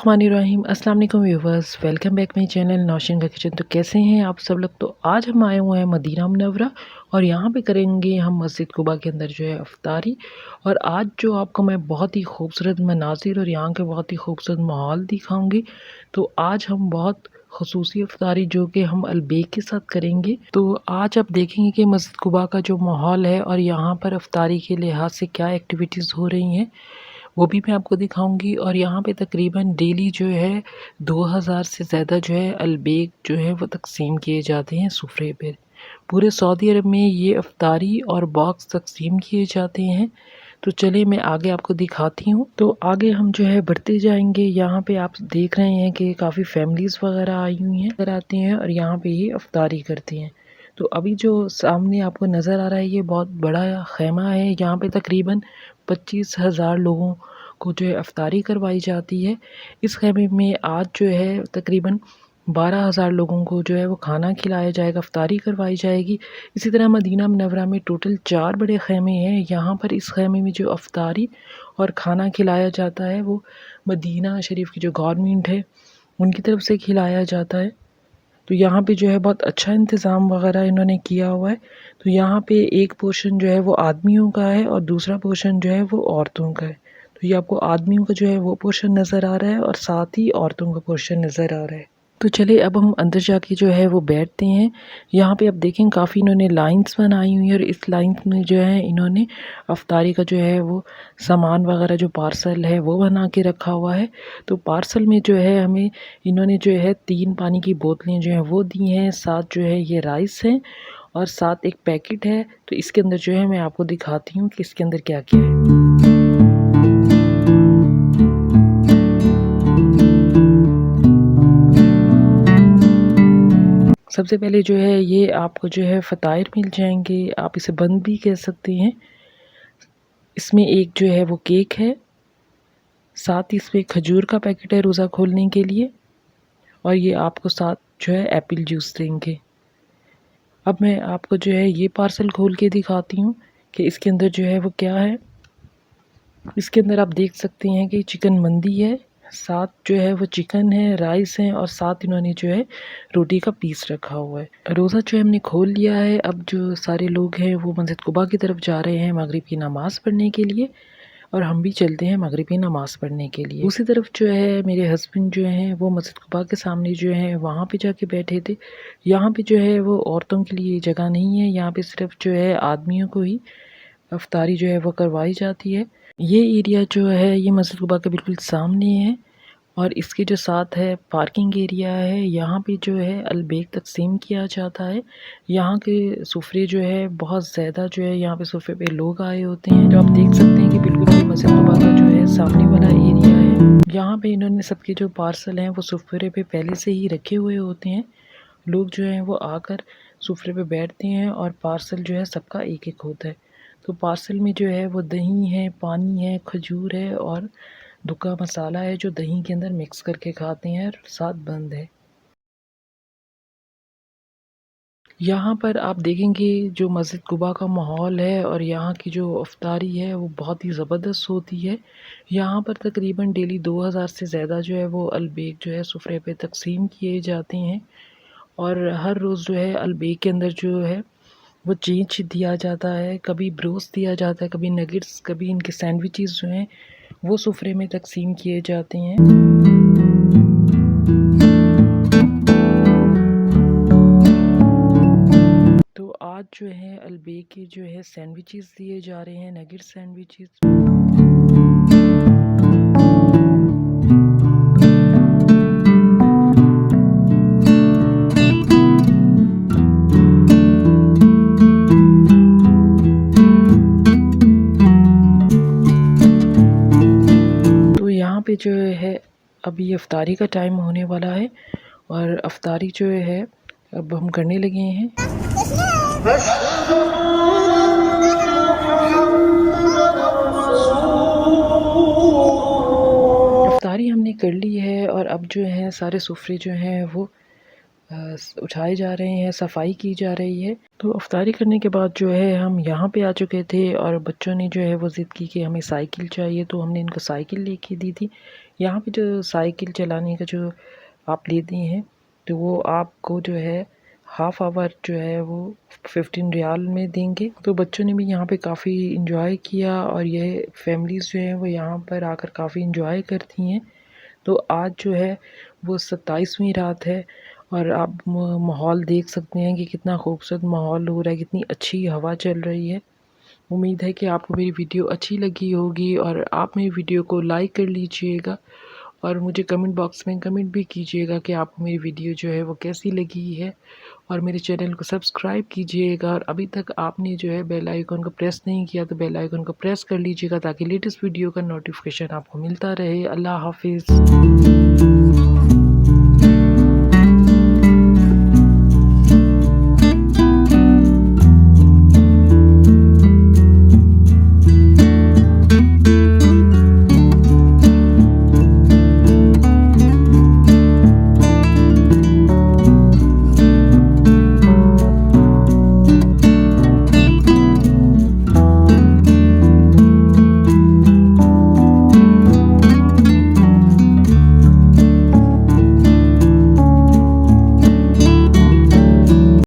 बिस्मिल्लाहिर्रहमानिर्रहीम। अस्सलाम वालेकुम viewers, welcome back my channel Nausheen का किचन। तो कैसे हैं आप सब लोग। तो आज हम आए हुए हैं मदीना मुनव्वरा और यहाँ पे करेंगे हम मस्जिद कुबा के अंदर जो है अफ्तारी। और आज जो आपको मैं बहुत ही खूबसूरत मनाजिर और यहाँ के बहुत ही खूबसूरत माहौल दिखाऊंगी। तो आज हम बहुत खसूसी अफ्तारी जो कि हम अलबेक के साथ करेंगे। तो आज आप देखेंगे कि मस्जिद कुबा का जो माहौल है और यहाँ पर अफ्तारी के लिहाज से क्या एक्टिविटीज़ हो रही हैं वो भी मैं आपको दिखाऊंगी। और यहाँ पे तकरीबन डेली जो है 2000 से ज़्यादा जो है अलबेक जो है वो तकसीम किए जाते हैं सुफ्रे पर। पूरे सऊदी अरब में ये अफ्तारी और बॉक्स तकसीम किए जाते हैं। तो चलिए मैं आगे आपको दिखाती हूँ। तो आगे हम जो है बढ़ते जाएंगे। यहाँ पे आप देख रहे हैं कि काफ़ी फैमिलीज़ वगैरह आई हुई हैं, इधर आती हैं और यहाँ पे ये अफ्तारी करती हैं। तो अभी जो सामने आपको नज़र आ रहा है ये बहुत बड़ा खैमा है। यहाँ पे तकरीबन 25,000 लोगों को जो है अफ्तारी करवाई जाती है। इस खैमे में आज जो है तकरीबन 12,000 लोगों को जो है वो खाना खिलाया जाएगा, अफ्तारी करवाई जाएगी। इसी तरह मदीना मुनव्वरा में टोटल 4 बड़े खैमे हैं। यहाँ पर इस खैमे में जो अफ्तारी और खाना खिलाया जाता है वो मदीना शरीफ की जो गवर्नमेंट है उनकी तरफ से खिलाया जाता है। तो यहाँ पे जो है बहुत अच्छा इंतज़ाम वगैरह इन्होंने किया हुआ है। तो यहाँ पे एक पोर्शन जो है वो आदमियों का है और दूसरा पोर्शन जो है वो औरतों का है। तो ये आपको आदमियों का जो है वो पोर्शन नज़र आ रहा है और साथ ही औरतों का पोर्शन नज़र आ रहा है। तो चलिए अब हम अंदर जाके जो है वो बैठते हैं। यहाँ पे आप देखें काफ़ी इन्होंने लाइंस बनाई हुई है और इस लाइंस में जो है इन्होंने अफ्तारी का जो है वो सामान वगैरह जो पार्सल है वो बना के रखा हुआ है। तो पार्सल में जो है हमें इन्होंने जो है 3 पानी की बोतलें जो हैं वो दी हैं, साथ जो है ये राइस है और साथ एक पैकेट है। तो इसके अंदर जो है मैं आपको दिखाती हूँ कि इसके अंदर क्या क्या है। सबसे पहले जो है ये आपको जो है फ़ताइर मिल जाएंगे, आप इसे बंद भी कह सकते हैं। इसमें एक जो है वो केक है, साथ ही इसमें खजूर का पैकेट है रोज़ा खोलने के लिए और ये आपको साथ जो है एप्पल जूस देंगे। अब मैं आपको जो है ये पार्सल खोल के दिखाती हूँ कि इसके अंदर जो है वो क्या है। इसके अंदर आप देख सकते हैं कि चिकन मंदी है, साथ जो है वो चिकन है, राइस है और साथ इन्होंने जो है रोटी का पीस रखा हुआ है। रोज़ा जो है हमने खोल लिया है। अब जो सारे लोग हैं वो मस्जिद कुबा की तरफ जा रहे हैं मगरिब की नमाज़ पढ़ने के लिए और हम भी चलते हैं मगरिब की नमाज़ पढ़ने के लिए। दूसरी तरफ जो है मेरे हस्बैंड जो हैं वो मस्जिद कुबा के सामने जो है वहाँ पे जाके बैठे थे। यहाँ पे जो है वो औरतों के लिए जगह नहीं है, यहाँ पे सिर्फ जो है आदमियों को ही अफ्तारी जो है वो करवाई जाती है। ये एरिया जो है ये मस्जिद कुबा के बिल्कुल सामने है और इसके जो साथ है पार्किंग एरिया है। यहाँ पे जो है अलबेक तकसीम किया जाता है। यहाँ के सुफरे जो है बहुत ज़्यादा जो है यहाँ पे सुफरे पे लोग आए होते हैं। तो आप देख सकते हैं कि बिल्कुल ये मस्जिद कुबा का जो है सामने वाला एरिया है। यहाँ पे इन्होंने सबके जो पार्सल हैं वो सुफरे पे पहले से ही रखे हुए होते हैं। लोग जो हैं वो आकर सुफरे पे बैठते हैं और पार्सल जो है सबका एक एक होता है। तो पार्सल में जो है वो दही है, पानी है, खजूर है और दुक्का मसाला है जो दही के अंदर मिक्स करके खाते हैं और साथ बंद है। यहाँ पर आप देखेंगे जो मस्जिद कुबा का माहौल है और यहाँ की जो अफ्तारी है वो बहुत ही ज़बरदस्त होती है। यहाँ पर तकरीबन डेली 2000 से ज़्यादा जो है वो अलबेक जो है सुफरे पे तकसीम किए जाते हैं और हर रोज़ जो है अलबेक के अंदर जो है वो चेंज दिया जाता है। कभी ब्रोस्ट दिया जाता है, कभी नगेट्स, कभी इनके सैंडविचेस जो हैं वो सुफरे में तकसीम किए जाते हैं। तो आज जो है अलबेक के जो है सैंडविचेस दिए जा रहे हैं, नगेट सैंडविचेस। तो यहाँ पे जो है अभी अफ्तारी का टाइम होने वाला है और अफ्तारी जो है अब हम करने लगे हैं। अफ्तारी हमने कर ली है और अब जो है सारे सुफरे जो हैं वो उठाए जा रहे हैं, सफाई की जा रही है। तो अफ्तारी करने के बाद जो है हम यहाँ पे आ चुके थे और बच्चों ने जो है वो ज़िद की कि हमें साइकिल चाहिए, तो हमने इनको साइकिल लेके दी थी। यहाँ पे जो साइकिल चलाने का जो आप लेते हैं तो वो आपको जो है हाफ़ आवर जो है वो 15 रियाल में देंगे। तो बच्चों ने भी यहाँ पे काफ़ी इंजॉय किया और ये फैमिलीज़ जो हैं वो यहाँ पर आकर काफ़ी इंजॉय करती हैं। तो आज जो है वो 27वीं रात है और आप माहौल देख सकते हैं कि कितना खूबसूरत माहौल हो रहा है, कितनी अच्छी हवा चल रही है। उम्मीद है कि आपको मेरी वीडियो अच्छी लगी होगी और आप मेरी वीडियो को लाइक कर लीजिएगा और मुझे कमेंट बॉक्स में कमेंट भी कीजिएगा कि आपको मेरी वीडियो जो है वो कैसी लगी है और मेरे चैनल को सब्सक्राइब कीजिएगा। और अभी तक आपने जो है बेल आइकन को प्रेस नहीं किया तो बेल आइकन को प्रेस कर लीजिएगा ताकि लेटेस्ट वीडियो का नोटिफिकेशन आपको मिलता रहे। अल्लाह हाफिज़।